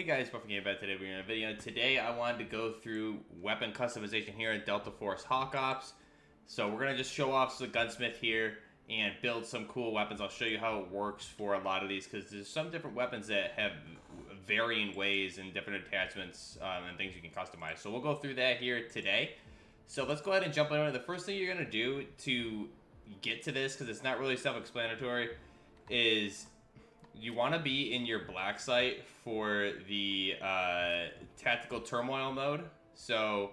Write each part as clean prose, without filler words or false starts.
guys, Buffing Game Bed. Today we're in a video. Today I wanted to go through weapon customization here in Delta Force Hawk Ops. So we're going to just show off the Gunsmith here and build some cool weapons. I'll show you how it works for a lot of these because there's some different weapons that have varying ways and different attachments and things you can customize. So we'll go through that here today. So let's go ahead and jump into it. The first thing you're going to do to get to this, because it's not really self-explanatory, is you want to be in your black site for the tactical turmoil mode. So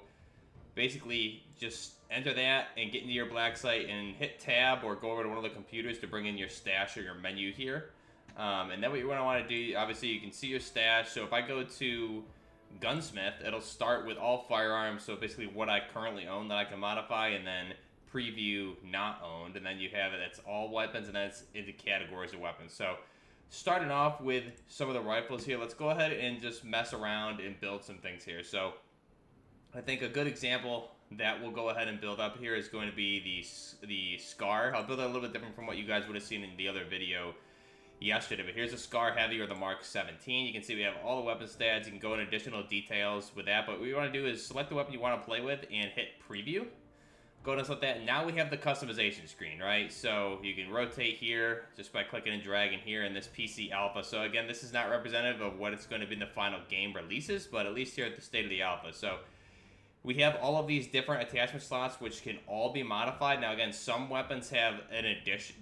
basically just enter that and get into your black site and hit tab or go over to one of the computers to bring in your stash or your menu here. And then what you're going to want to do, obviously you can see your stash. So if I go to Gunsmith, it'll start with all firearms. So basically what I currently own that I can modify, and then preview not owned. And then you have it, that's all weapons, and then it's into categories of weapons. So starting off with some of the rifles here, let's go ahead and just mess around and build some things here. So I think a good example that we'll go ahead and build up here is going to be the Scar. I'll build it a little bit different from what you guys would have seen in the other video yesterday, but here's a Scar Heavy or the Mark 17. You can see we have all the weapon stats. You can go in additional details with that, but what you want to do is select the weapon you want to play with and hit preview. Go ahead and select that, and now we have the customization screen, right? So you can rotate here just by clicking and dragging here in this PC alpha. So again, this is not representative of what it's going to be in the final game releases, but at least here at the state of the alpha. So we have all of these different attachment slots which can all be modified. Now again, some weapons have an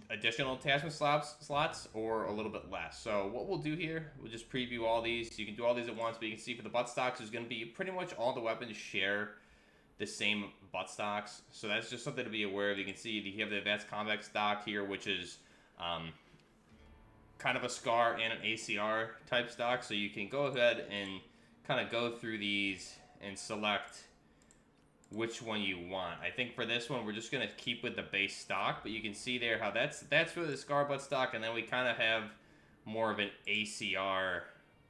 additional attachment slots or a little bit less. So what we'll do here, we'll just preview all these. You can do all these at once, but you can see for the buttstocks, there's going to be pretty much all the weapons share the same buttstocks. So that's just something to be aware of. You can see you have the advanced combat stock here, which is kind of a Scar and an ACR type stock. So you can go ahead and kind of go through these and select which one you want. I think for this one, we're just going to keep with the base stock, but you can see there how that's really the Scar buttstock, and then we kind of have more of an ACR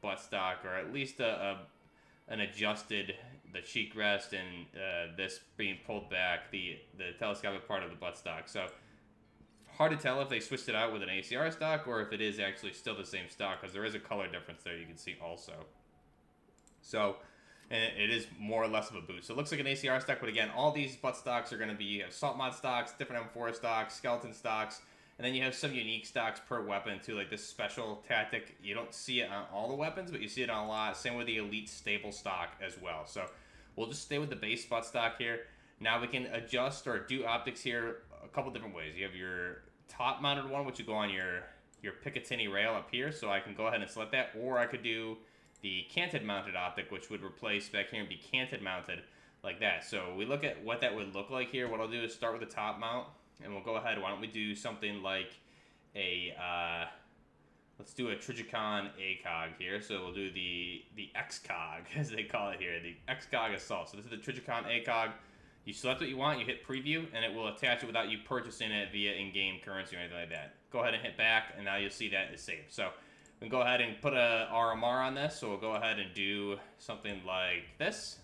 buttstock, or at least an adjusted, the cheek rest and this being pulled back, the telescopic part of the buttstock. So hard to tell if they switched it out with an ACR stock or if it is actually still the same stock, because there is a color difference there you can see also. So and it is more or less of a boost. So it looks like an ACR stock, but again, all these buttstocks are going to be assault mod stocks, different M4 stocks, skeleton stocks, and then you have some unique stocks per weapon too, like this special tactic. You don't see it on all the weapons, but you see it on a lot. Same with the elite stable stock as well. So we'll just stay with the base buttstock here. Now we can adjust or do optics here a couple different ways. You have your top mounted one, which you go on your Picatinny rail up here. So I can go ahead and select that, or I could do the canted mounted optic, which would replace back here and be canted mounted like that. So we look at what that would look like here. What I'll do is start with the top mount, and we'll go ahead. Why don't we do something like a let's do a Trigicon ACOG here. So we'll do the XCOG, as they call it here, the XCOG Assault. So this is the Trigicon ACOG. You select what you want, you hit preview, and it will attach it without you purchasing it via in-game currency or anything like that. Go ahead and hit back, and now you'll see that is saved. So we can go ahead and put a RMR on this. So we'll go ahead and do something like this.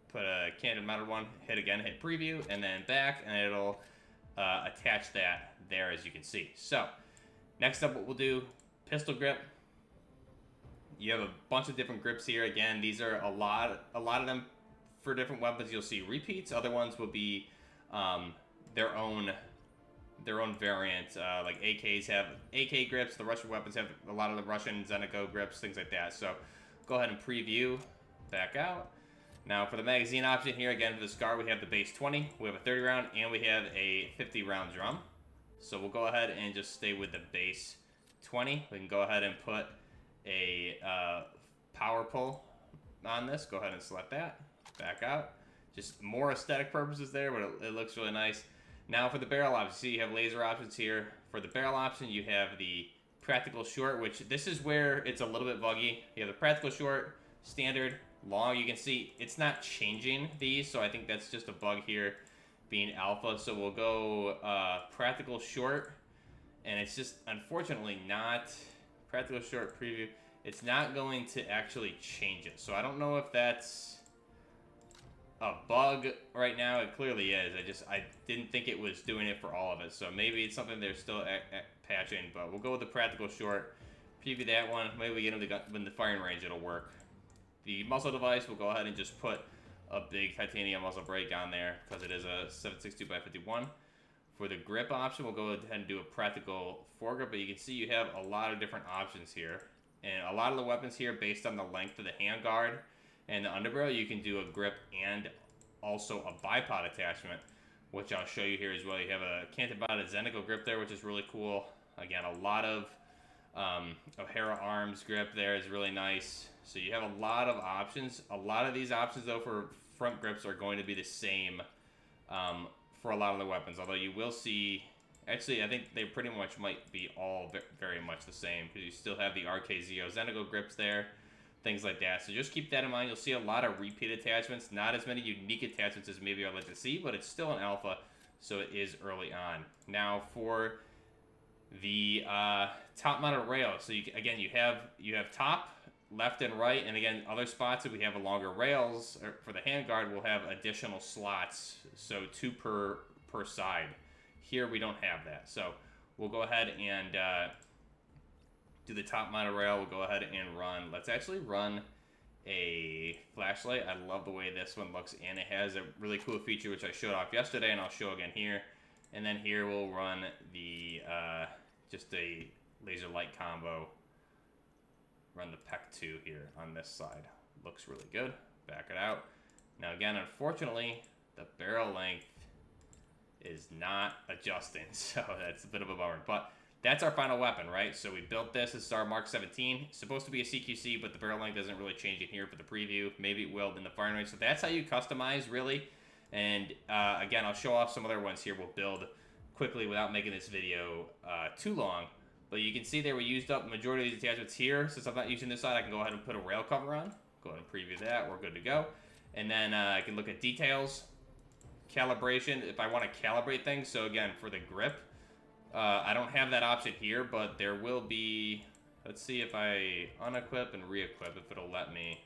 Put a canted mounted one, hit again, hit preview, and then back, and it'll attach that there, as you can see. So next up, what we'll do, pistol grip. You have a bunch of different grips here. Again, these are a lot of them for different weapons. You'll see repeats. Other ones will be their own variant. Like AKs have AK grips. The Russian weapons have a lot of the Russian Zenico grips, things like that. So go ahead and preview, back out. Now for the magazine option here, again for the Scar, we have the base 20, we have a 30 round, and we have a 50 round drum. So we'll go ahead and just stay with the base 20. We can go ahead and put a power pull on this. Go ahead and select that, back out. Just more aesthetic purposes there, but it looks really nice. Now for the barrel option, see you have laser options here. For the barrel option, you have the practical short, which this is where it's a little bit buggy. You have the practical short, standard, long. You can see it's not changing these, so I think that's just a bug here being alpha. So we'll go practical short, and it's just unfortunately not practical short preview. It's not going to actually change it. So I don't know if that's a bug right now. It clearly is. I didn't think it was doing it for all of it. So maybe it's something they're still patching, but we'll go with the practical short. Preview that one. Maybe we get them in the firing range, it'll work. the muzzle device, we'll go ahead and just put a big titanium muzzle brake on there because it is a 7.62x51. For the grip option, we'll go ahead and do a practical foregrip, but you can see you have a lot of different options here. And a lot of the weapons here, based on the length of the handguard and the underbarrel, you can do a grip and also a bipod attachment, which I'll show you here as well. You have a canted mounted Zeno grip there, which is really cool. Again, a lot of O'Hara Arms grip there is really nice. So you have a lot of options. A lot of these options, though, for front grips are going to be the same for a lot of the weapons. Although you will see, actually, I think they pretty much might be all very much the same, because you still have the RKZO Zeno grips there, things like that. So just keep that in mind. You'll see a lot of repeat attachments, not as many unique attachments as maybe I'd like to see, but it's still an alpha, so it is early on. Now for the top-mounted rail. So again, you have top, left, and right, and again, other spots, if we have a longer rails for the handguard, we'll have additional slots, so 2 per side. Here we don't have that, so we'll go ahead and do the top-mounted rail. We'll go ahead and run. Let's actually run a flashlight. I love the way this one looks, and it has a really cool feature which I showed off yesterday, and I'll show again here. And then here we'll run the just a laser light combo. Run the PEC 2 here on this side. Looks really good. Back it out. Now again, unfortunately, the barrel length is not adjusting, so that's a bit of a bummer. But that's our final weapon, right? So we built this. This is our Mark 17. It's supposed to be a CQC, but the barrel length doesn't really change in here for the preview. Maybe it will in the firing range. So that's how you customize, really. And again, I'll show off some other ones here we'll build quickly without making this video too long. But you can see there we used up the majority of these attachments here. Since I'm not using this side, I can go ahead and put a rail cover on. Go ahead and preview that. We're good to go. And then I can look at details, calibration, if I want to calibrate things. So again, for the grip, I don't have that option here, but there will be, let's see if I unequip and re-equip, if it'll let me.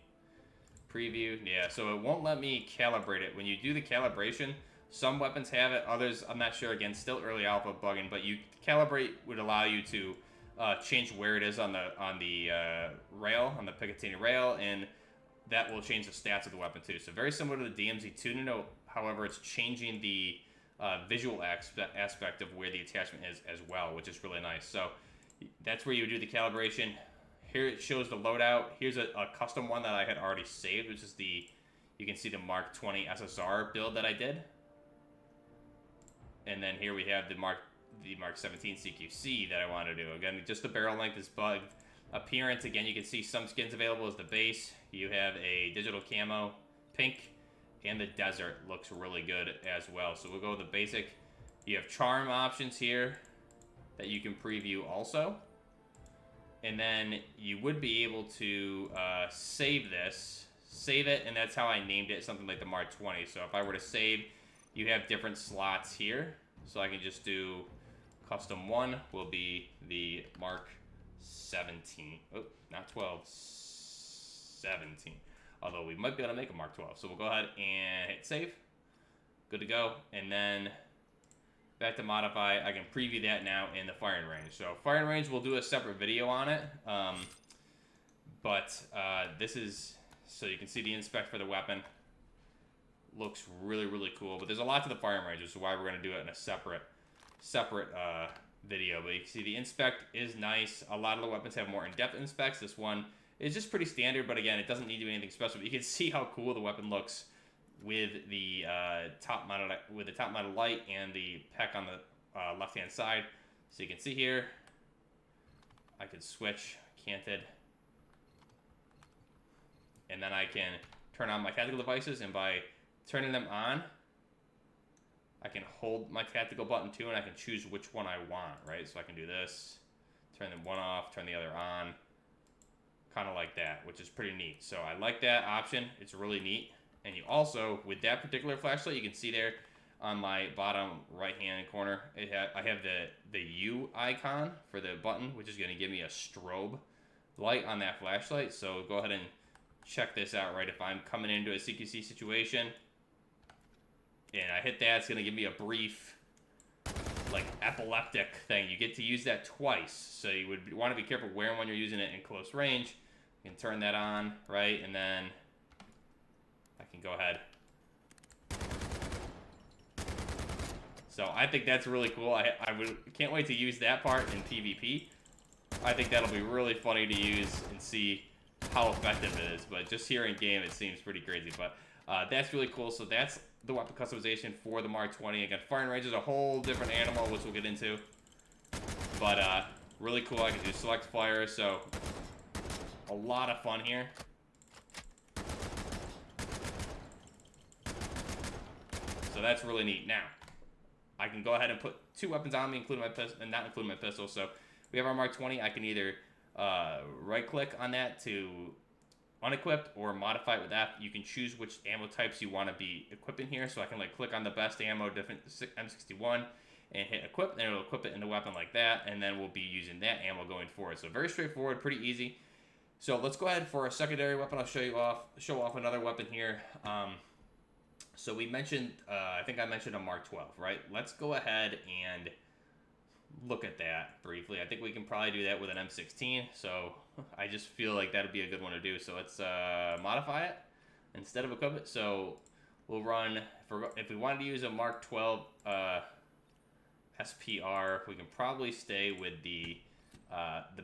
Preview, yeah, so it won't let me calibrate it. When you do the calibration, some weapons have it, others, I'm not sure, again, still early alpha bugging, but you calibrate would allow you to change where it is on the rail, on the Picatinny rail, and that will change the stats of the weapon too. So very similar to the DMZ tuner, however, it's changing the visual aspect of where the attachment is as well, which is really nice. So that's where you do the calibration. Here it shows the loadout. Here's a custom one that I had already saved, which is you can see the Mark 20 SSR build that I did. And then here we have the Mark 17 CQC that I want to do. Again, just the barrel length is bugged. Appearance, again, you can see some skins available as the base. You have a digital camo, pink, and the desert looks really good as well. So we'll go with the basic. You have charm options here that you can preview also. And then you would be able to save it, and that's how I named it, something like the Mark 20. So if I were to save, you have different slots here. So I can just do custom 1 will be the Mark 17. Oh, not 12, 17. Although we might be able to make a Mark 12. So we'll go ahead and hit save. Good to go. And then back to modify. I can preview that now in the firing range. So firing range, we'll do a separate video on it. This is, so you can see the inspect for the weapon. Looks really, really cool. But there's a lot to the firing range, which is why we're going to do it in a separate video. But you can see the inspect is nice. A lot of the weapons have more in-depth inspects. This one is just pretty standard, but again, it doesn't need to be anything special. But you can see how cool the weapon looks with the top-mounted light and the PEC on the left-hand side. So you can see here, I can switch canted, and then I can turn on my tactical devices, and by turning them on, I can hold my tactical button too, and I can choose which one I want, right? So I can do this, turn the one off, turn the other on, kind of like that, which is pretty neat. So I like that option. It's really neat. And you also, with that particular flashlight, you can see there on my bottom right-hand corner, I have the U icon for the button, which is going to give me a strobe light on that flashlight. So go ahead and check this out, right? If I'm coming into a CQC situation and I hit that, it's going to give me a brief, like, epileptic thing. You get to use that twice, so you would want to be careful where and when you're using it in close range. You can turn that on, right? And then I can go ahead. So I think that's really cool. I can't wait to use that part in PvP. I think that'll be really funny to use and see how effective it is. But just here in game, it seems pretty crazy. But that's really cool. So that's the weapon customization for the Mark 20. Again, firing range is a whole different animal, which we'll get into. But really cool. I can do select fire. So a lot of fun here. So that's really neat. Now, I can go ahead and put 2 weapons on me, including my pistol, and not including my pistol. So we have our Mark 20. I can either right-click on that to unequip or modify it with F. You can choose which ammo types you want to be equipping here. So I can like click on the best ammo, different M61, and hit equip, and it'll equip it in the weapon like that. And then we'll be using that ammo going forward. So very straightforward, pretty easy. So let's go ahead for a secondary weapon. I'll show off another weapon here. So we mentioned, I think I mentioned a Mark 12, right? Let's go ahead and look at that briefly. I think we can probably do that with an M16. So I just feel like that'd be a good one to do. So let's modify it instead of equip it. So we'll run, if we wanted to use a Mark 12 SPR, we can probably stay with the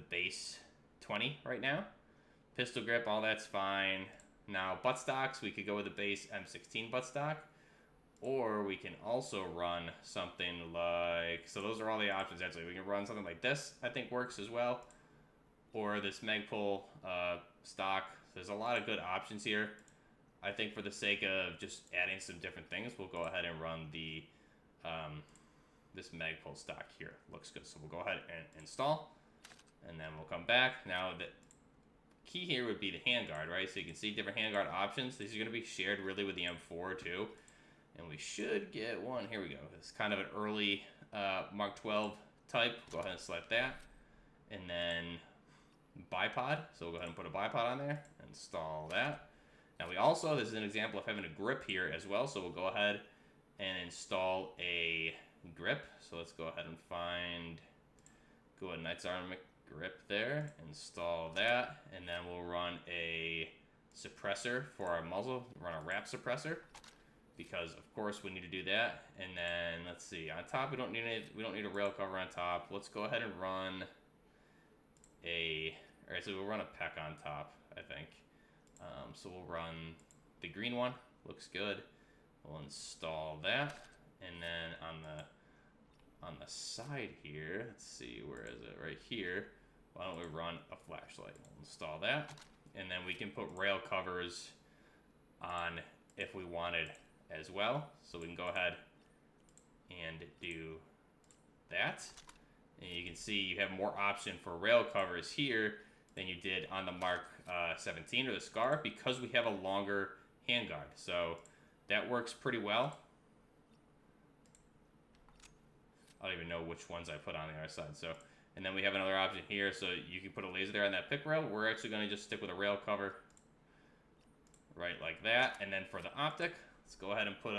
base 20 right now. Pistol grip, all that's fine. Now, buttstocks, we could go with the base M16 buttstock, or we can also run something like, so those are all the options actually. We can run something like this, I think works as well, or this Magpul stock. There's a lot of good options here. I think for the sake of just adding some different things, we'll go ahead and run the this Magpul stock here. Looks good, so we'll go ahead and install, and then we'll come back. Now, the key here would be the handguard, right? So you can see different handguard options. These are going to be shared really with the M4 too. And we should get one. Here we go. It's kind of an early Mark 12 type. Go ahead and select that. And then bipod. So we'll go ahead and put a bipod on there. Install that. Now we also, this is an example of having a grip here as well. So we'll go ahead and install a grip. So let's go ahead and go ahead and Knight's Armor grip there, install that, and then we'll run a suppressor for our muzzle, run a wrap suppressor, because of course we need to do that. And then let's see, on top we don't need a rail cover on top. Let's go ahead and run alright, so we'll run a PEC on top, I think. So we'll run the green one, looks good. We'll install that, and then on the side here, let's see, where is it? Right here. Why don't we run a flashlight? We'll install that, and then we can put rail covers on if we wanted as well. So we can go ahead and do that. And you can see you have more option for rail covers here than you did on the Mark 17 or the Scar, because we have a longer handguard. So that works pretty well. I don't even know which ones I put on the other side. So, and then we have another option here. So you can put a laser there on that pick rail. We're actually going to just stick with a rail cover, right like that. And then for the optic, let's go ahead and put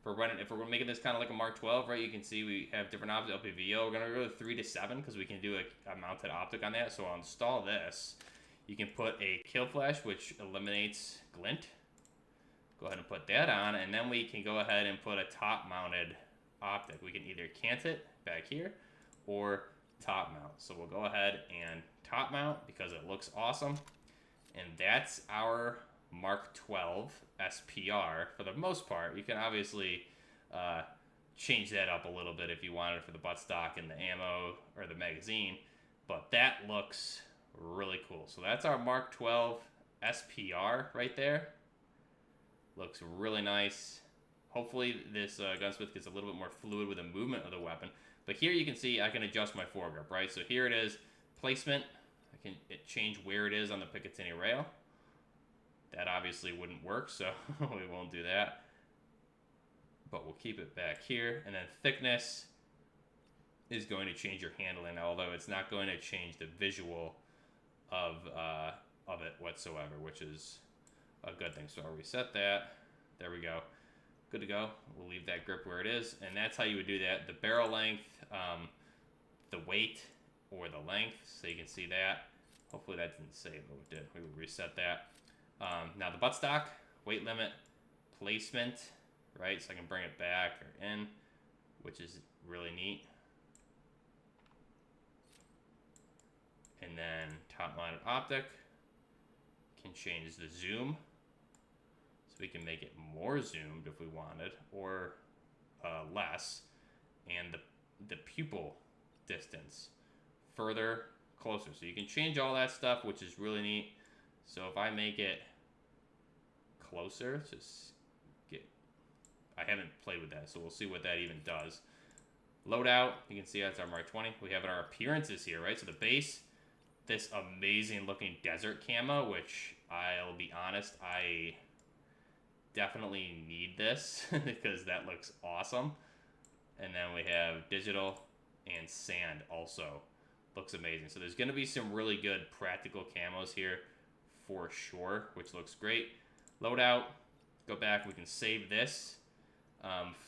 if we're making this kind of like a Mark 12, right? You can see we have different options. LPVO, we're going to go to 3 to 7 because we can do a mounted optic on that. So I'll install this. You can put a kill flash, which eliminates glint. Go ahead and put that on, and then we can go ahead and put a top mounted optic. We can either cant it back here or top mount. So we'll go ahead and top mount because it looks awesome. And that's our Mark 12 SPR for the most part. You can obviously change that up a little bit if you wanted for the buttstock and the ammo or the magazine, but that looks really cool. So that's our Mark 12 SPR right there. Looks really nice. Hopefully this Gunsmith gets a little bit more fluid with the movement of the weapon. But here you can see I can adjust my foregrip, right? So here it is, placement. I can change where it is on the Picatinny rail. That obviously wouldn't work, so we won't do that. But we'll keep it back here. And then thickness is going to change your handling, although it's not going to change the visual of it whatsoever, which is a good thing. So I'll reset that. There we go. Good to go. We'll leave that grip where it is, and that's how you would do that. The barrel length, the weight, or the length, so you can see that. Hopefully that didn't save, but it did. We will reset that. Now the buttstock, weight limit, placement, right? So I can bring it back or in, which is really neat. And then top-mounted optic, can change the zoom. So we can make it more zoomed if we wanted, or less. And the pupil distance, further, closer. So you can change all that stuff, which is really neat. So if I make it closer, I haven't played with that, so we'll see what that even does. Loadout, you can see that's our Mark 20. We have our appearances here, right? So the base, this amazing looking desert camo, which I'll be honest, I definitely need this because that looks awesome. And then we have digital and sand also. Looks amazing. So there's going to be some really good practical camos here for sure, which looks great. Loadout, go back, we can save this.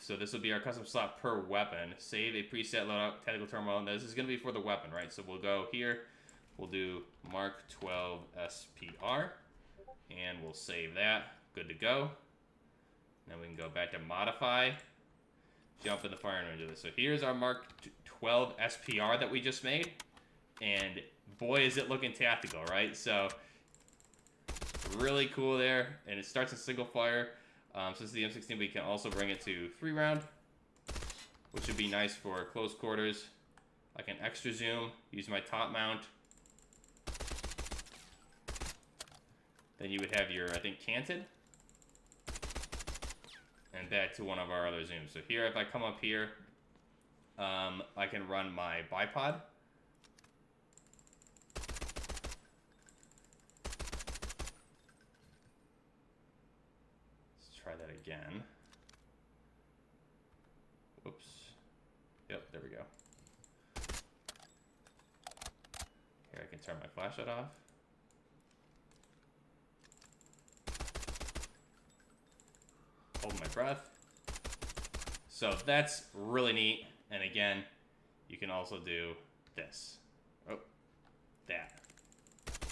So this will be our custom slot per weapon. Save a preset loadout, tactical turmoil. This is going to be for the weapon, right? So we'll go here, we'll do Mark 12 SPR, and we'll save that. Good to go. Then we can go back to modify, jump in the firing range of this. So here's our Mark 12 SPR that we just made. And boy, is it looking tactical, right? So really cool there. And it starts in single fire. Since the M16, we can also bring it to 3-round, which would be nice for close quarters. I can extra zoom, use my top mount. Then you would have your, I think, canted. And back to one of our other zooms. So here, if I come up here, I can run my bipod. Let's try that again. Whoops. Yep, there we go. Here, I can turn my flashlight off. Hold my breath. So that's really neat. And again, you can also do this. Oh, that.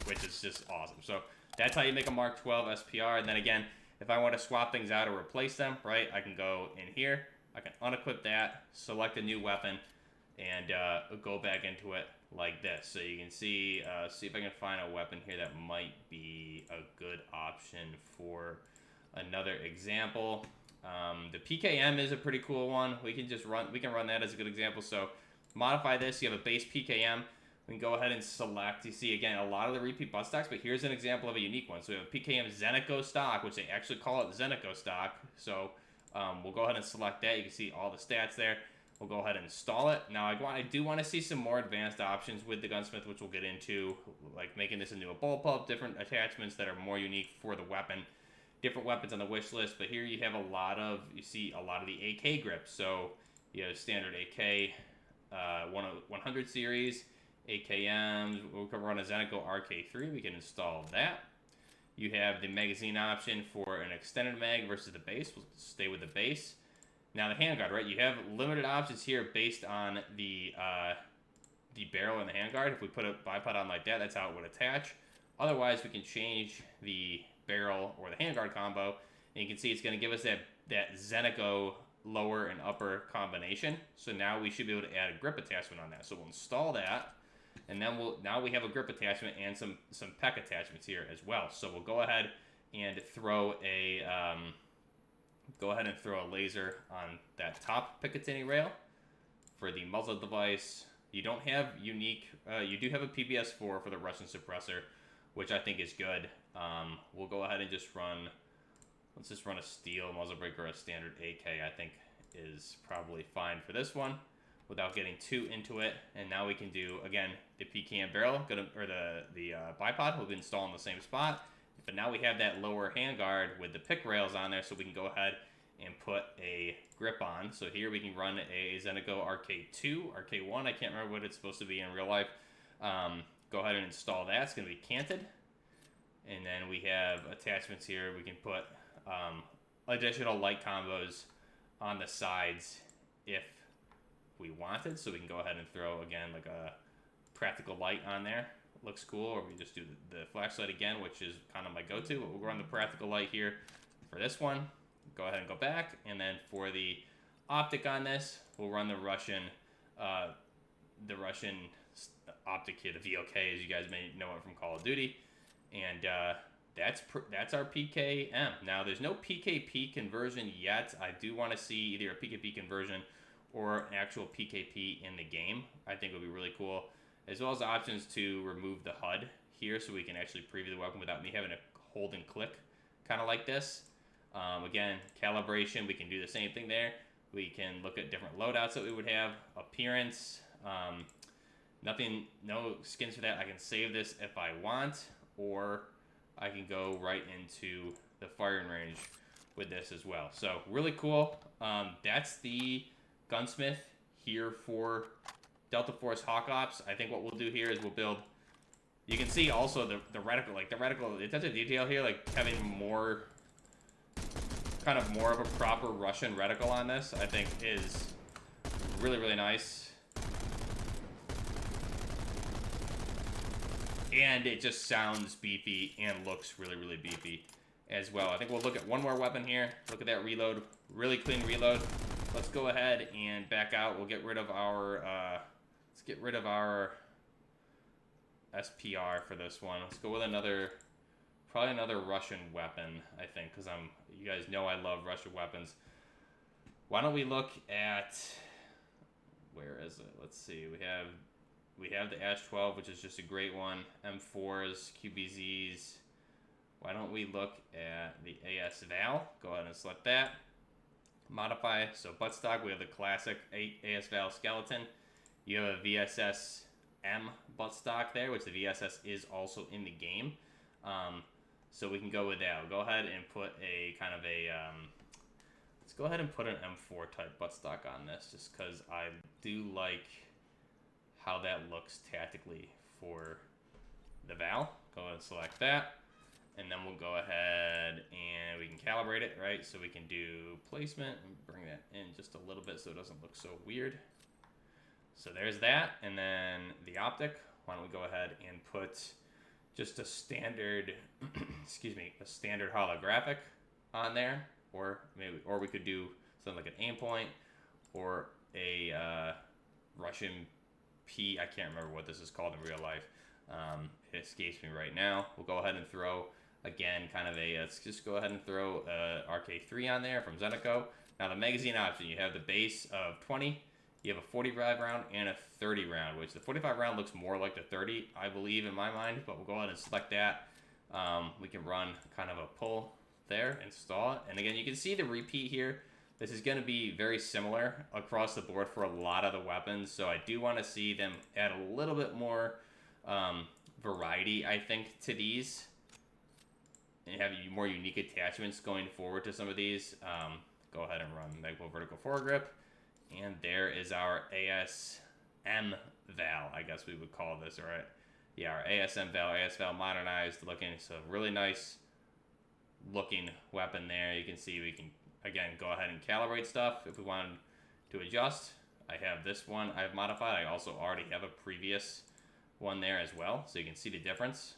Which is just awesome. So that's how you make a Mark 12 SPR. And then again, if I want to swap things out or replace them, right, I can go in here. I can unequip that, select a new weapon, and go back into it like this. So you can see if I can find a weapon here that might be a good option for another example. The PKM is a pretty cool one. We can run that as a good example. So modify this. You have a base PKM. We can go ahead and select. You see again a lot of the repeat butt stocks, but here's an example of a unique one. So we have a PKM Zeno stock, which they actually call it Zeno stock. So we'll go ahead and select that. You can see all the stats there. We'll go ahead and install it. Now I do want to see some more advanced options with the Gunsmith, which we'll get into, like making this into a bullpup, different attachments that are more unique for the weapon. Different weapons on the wish list, but here you have you see a lot of the AK grips. So you have standard AK 100 series, AKMs. We'll run a Zeno RK3. We can install that. You have the magazine option for an extended mag versus the base. We'll stay with the base. Now the handguard, right? You have limited options here based on the barrel and the handguard. If we put a bipod on like that, that's how it would attach. Otherwise, we can change the barrel or the handguard combo, and you can see it's going to give us that Zeno lower and upper combination. So now we should be able to add a grip attachment on that. So we'll install that, and then now we have a grip attachment and some PEC attachments here as well. So we'll go ahead and throw a laser on that top Picatinny rail for the muzzle device. You don't have unique. You do have a PBS4 for the Russian suppressor, which I think is good. We'll go ahead and let's just run a steel muzzle brake or a standard AK, I think is probably fine for this one without getting too into it. And now we can do, again, the PKM barrel, or the bipod will be installed in the same spot. But now we have that lower handguard with the pick rails on there, so we can go ahead and put a grip on. So here we can run a Zeno RK2, RK1, I can't remember what it's supposed to be in real life. Go ahead and install that. It's going to be canted. And then we have attachments here. We can put additional light combos on the sides if we wanted. So we can go ahead and throw, again, like a practical light on there, looks cool, or we just do the flashlight again, which is kind of my go-to. But we'll run the practical light here for this one. Go ahead and go back, and then for the optic on this, we'll run the Russian optic here, the VOK, as you guys may know it from Call of Duty, and that's our PKM. Now, there's no PKP conversion yet. I do want to see either a PKP conversion or an actual PKP in the game. I think it would be really cool, as well as options to remove the HUD here, so we can actually preview the weapon without me having to hold and click, kind of like this. Again, calibration, we can do the same thing there. We can look at different loadouts that we would have, appearance, no skins for that. I can save this if I want, or I can go right into the firing range with this as well. So really cool. That's the Gunsmith here for Delta Force Hawk Ops. I think what we'll do here is we'll build. You can see also the reticle, like the reticle. It does a detail here, like having more of a proper Russian reticle on this. I think is really, really nice. And it just sounds beefy and looks really, really beefy as well. I think we'll look at one more weapon here. Look at that reload. Really clean reload. Let's go ahead and back out. We'll get rid of our, let's get rid of our SPR for this one. Let's go with probably another Russian weapon, I think, because you guys know I love Russian weapons. Why don't we look at, where is it? Let's see. We have the Ash 12, which is just a great one. M4s, QBZs. Why don't we look at the AS Val? Go ahead and select that. Modify. So buttstock, we have the classic AS Val skeleton. You have a VSS M buttstock there, which the VSS is also in the game. So we can go with that. We'll go ahead and put a kind of a, let's go ahead and put an M4 type buttstock on this, just because I do like how that looks tactically for the Val. Go ahead and select that. And then we'll go ahead and we can calibrate it, right? So we can do placement and bring that in just a little bit so it doesn't look so weird. So there's that. And then the optic, why don't we go ahead and put just a standard, excuse me, a standard holographic on there. Or we could do something like an aim point or a Russian I can't remember what this is called in real life. It escapes me right now. We'll go ahead and throw, again, kind of let's just go ahead and throw RK3 on there from Zenico. Now the magazine option, you have the base of 20, you have a 45 round and a 30 round, which the 45 round looks more like the 30, I believe, in my mind, but we'll go ahead and select that. We can run kind of a pull there, install it. And again, you can see the repeat here. This is going to be very similar across the board for a lot of the weapons, so I do want to see them add a little bit more variety, I think, to these, and have more unique attachments going forward to some of these. Go ahead and run Magpul Vertical Foregrip, and there is our ASM Val, I guess we would call this, all right? Yeah, our ASM Val, AS Val modernized looking, so really nice looking weapon there. You can see we can, again, go ahead and calibrate stuff if we wanted to adjust. I have this one I've modified. I also already have a previous one there as well, so you can see the difference.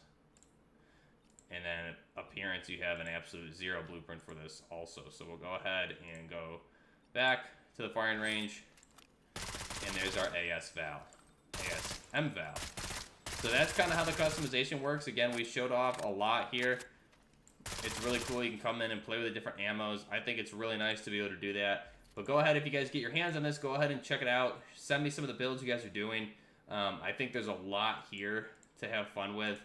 And then appearance, you have an absolute zero blueprint for this also. So we'll go ahead and go back to the firing range, and there's our AS Val, ASM Val. So that's kind of how the customization works. Again, we showed off a lot here. It's really cool. You can come in and play with the different ammos. I think it's really nice to be able to do that. But go ahead, if you guys get your hands on this, go ahead and check it out. Send me some of the builds you guys are doing. I think there's a lot here to have fun with.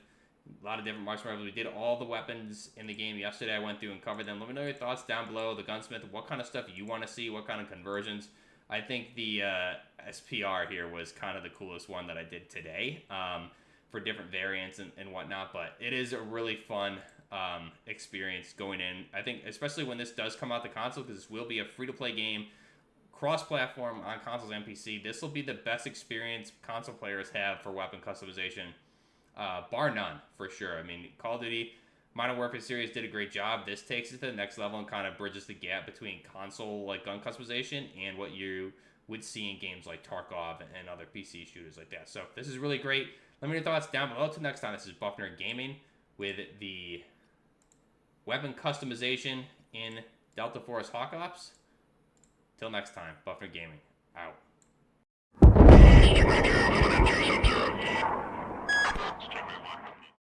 A lot of different marksman rifles. We did all the weapons in the game yesterday. I went through and covered them. Let me know your thoughts down below. The Gunsmith, what kind of stuff you want to see, what kind of conversions. I think the SPR here was kind of the coolest one that I did today for different variants and whatnot. But it is a really fun experience going in. I think especially when this does come out the console, because this will be a free-to-play game, cross-platform on consoles and PC. This will be the best experience console players have for weapon customization, bar none, for sure. I mean, Call of Duty Modern Warfare series did a great job. This takes it to the next level and kind of bridges the gap between console like gun customization and what you would see in games like Tarkov and other PC shooters like that. So this is really great. Let me know your thoughts down below. Till next time, this is Buffner Gaming with the weapon customization in Delta Force Hawk Ops. Till next time, Buffner Gaming out.